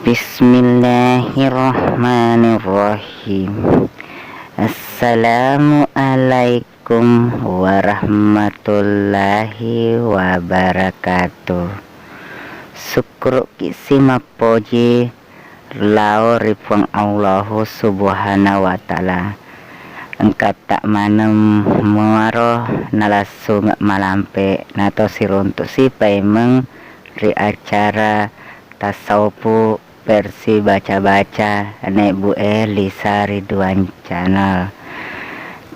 Bismillahirrahmanirrahim. Assalamualaikum warahmatullahi wabarakatuh. Syukur kisima poji lao ripuang Allahu subhanahu wa ta'ala. Engkat tak manem muaro nalasu malampe nato siruntuk si paimeng ri acara tasawufu versi baca-baca nek Bu Lisa Ridwan channel.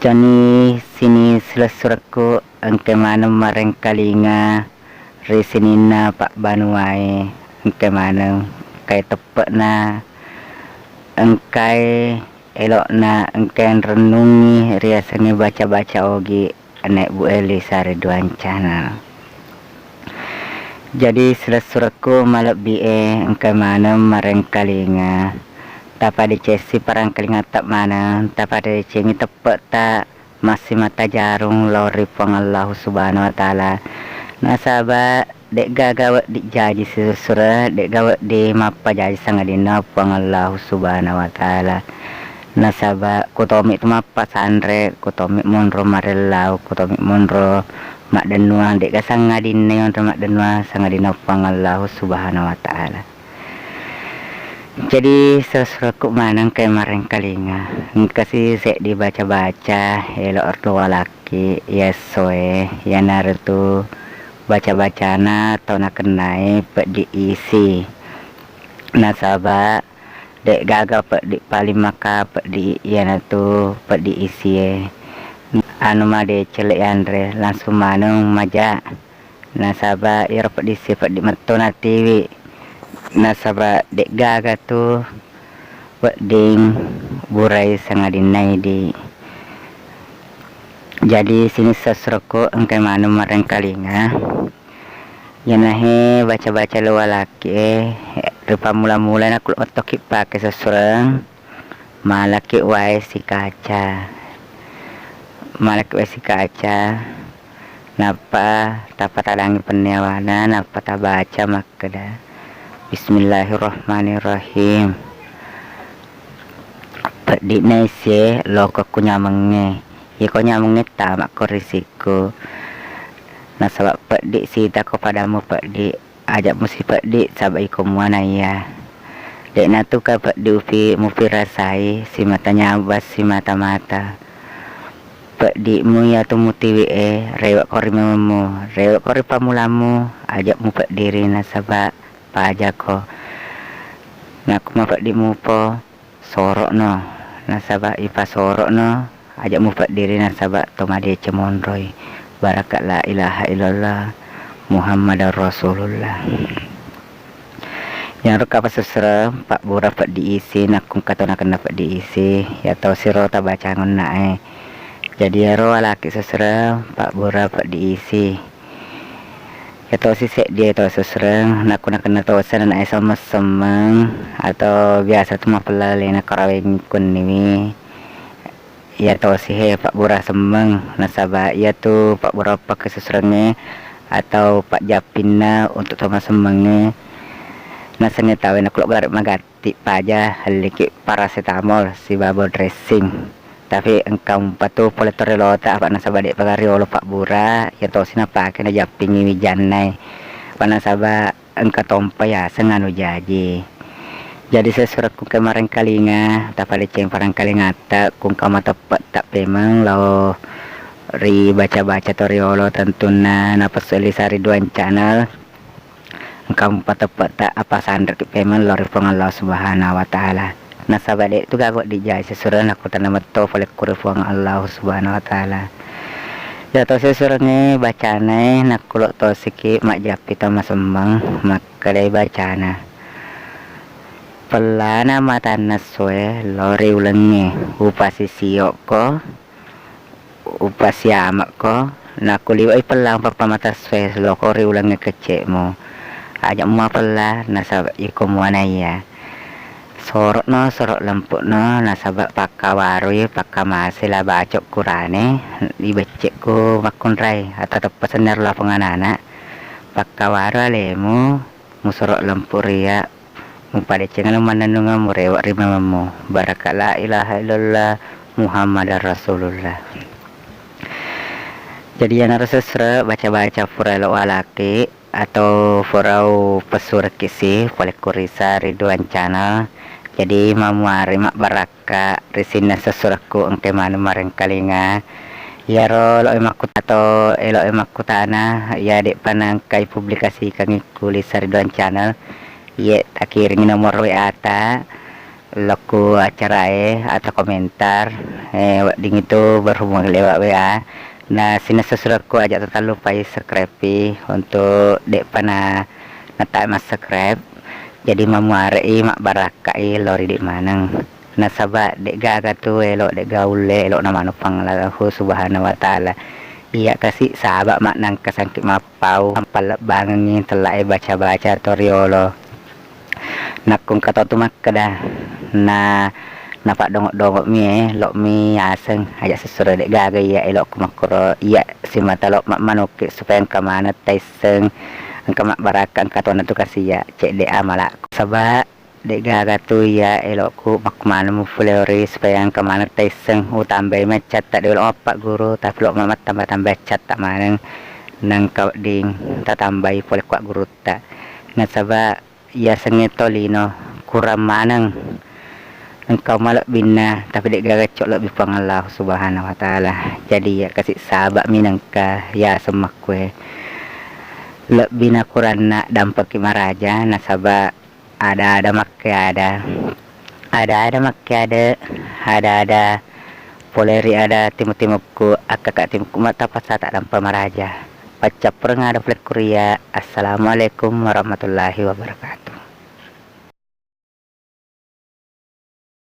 Joni sini selesuraku engke manem mareng kalinga ri sinina Pak Banuai engke manem kai tepekna engkai elokna engken renungi riasane baca-baca ogi nek Bu Lisa Ridwan channel. Jadi selesuraku malap bie engke manem mareng kalinga tapa dicesi parang kalinga tak mana tapa dicengi tepek tak masih mata jarung lori pang Allah subhanahu wa ta'ala. Nasaba dek gagawa di jaji susura dek gawa di mapa jaji sangadina pang Allah subhanahu wa ta'ala. Nasaba kutomi tu mapa sandre kutomi monro marelau kutomi monro mak denua dek kasang ngadine on mak denua sangadina pang Allah subhanahu wa ta'ala. Jadi sesuatu manang kayak mareng kalinga kasih sek dibaca-baca elok ordo laki ya soe ya narutu baca-bacana atau nak kenai pek diisi nasaba dek gagal pek di paling maka pek di yana tu pek diisi anu made celek andre langsung manung maja nasaba ir pek diisi pek di metona TV nasaba dek gagal tu pek ding burai sangadinai di. Jadi sini sesroko engkai manu mareng kalinga yanahe baca-baca luar laki rupa mula-mula nak otok pakai sesurang malaki wae si kaca malaki wae si kaca napa tapa tadangi penyawana napa tabaca makada. Bismillahirrahmanirrahim. Pedi naise loko kunyamenge ya kau nyamungnya tamak ko risiko. Nah sabab pedi sita ko padamu pedi ajak musi pedi sabab iko muana ya. Dek natu ka pedi upi mupi rasai si matanya abas si mata-mata. Pedi mu ya tu mutiwi rewak kori memu rewak kori pamulamu ajak mu pedi rina sabab pajak ko. Nah aku ma pedi mu po sorok no. Nah sabab ipa sorok no ajak mufat diri nasabak tomade cemonroy barakat la ilaha illallah Muhammadar Rasulullah. Yang ruka pasusra Pak Bura pak diisi nakung katona kena pak diisi ya tau siro ta baca ngona jadi ro laki susra Pak Bura pak diisi ya tau sisek dia tau susra nakuna kena tau sana na sama semeng atau biasa tu mapelale nak karawing kun nimi ya tau sih Pak Bura semeng nasaba ya tu Pak Bura pakai seserangnya atau Pak Japina untuk sama semengnya nasanya tahu nak kalau garik magati paja haliki paracetamol si babo dressing tapi engkau patu poletorelota apa nasaba dek pagari olo Pak Bura ya tau sih napa kena japingi wijanai apa nasaba engkau tompa ya senganu jaji. Jadi sesuatu kemarin kalinga tak pada ceng parang kalinga tak kung kama tepat tak pemang lau ri baca-baca toriolo tentuna napas Lisa Ridwan channel engkau tepat tak apa sandar pemang lau rifong Allah subhanahu wa ta'ala. Nah sabade itu gak dijai sesuatu aku tanam betul oleh kurifong Allah subhanahu wa ta'ala. Jatuh sesuatunya bacana nak kulok to sikit mak japi tama sembang mak kedai bacana pelana mata naswe lori ulenge upasi siok ko upasi amak ko nak kuliwai pelang papa mata swe loko ri ulenge kecek mo ajak mu pela nasab iko muana ya sorok no sorok lempuk no nasab pakawaru ya pakamasi lah bacok kurane dibecek ko makun rai atau tepat senar lah penganana pakawaru alemu musorok lempuk ria Mumpada cengan mananunga murewak rimamamu. Baraka la ilaha illallah Muhammadar Rasulullah. Jadi yang harus baca-baca furau walaki atau furau pesur kisi boleh kurisa Ridwan Channel. Jadi mamuari mak baraka risina sesuraku engke manu mareng kalinga. Ya ro lo emakut atau elo emakutana ya dek panangkai publikasi kami kulis Ridwan Channel. Ya tak kirim nomor WA ta laku acara atau komentar ding itu berhubungan lewat WA. Nah sini sesuratku ajak tak lupa subscribe untuk dek pana nata mas subscribe. Jadi mamuari mak barakai lori di manang. Nah sahabat dek gaga tu elok dek gaule elok nama nupang lahu subhanahu wa ta'ala. Iya kasih sahabat mak nang kesangkit mapau ampal bangin telah baca-baca toriolo. Nakung kata tu mak kedah. Nah napak dongok-dongok mi lok mi aseng ajak sesura dek gaga iya elok kumakuro iya si mata lok mak manukik supaya engka mana taiseng engka mak barakan kata tu kasih ya cek dek amalak sahabat dek gaga tu ya elokku mak mana mu fleori supaya engka mana taiseng tambah mecat tak delok apa guru tapi lok mak tambah cat tak mana nang kau ding tak tambahi boleh kuat guru tak. Nah sahabat ya sengetolino kurang manang engkau malak bina tapi dek gaga cok lebih pang Allah subhanahu wa ta'ala. Jadi ya kasih sahabat minangka ya semakwe lebih na kurang nak dampak kimaraja nah sahabat ada makke ada makke ada poleri ada timu-timuku akak timuku mata pasat tak dampak maraja pacap perang ada flat Korea. Assalamualaikum warahmatullahi wabarakatuh.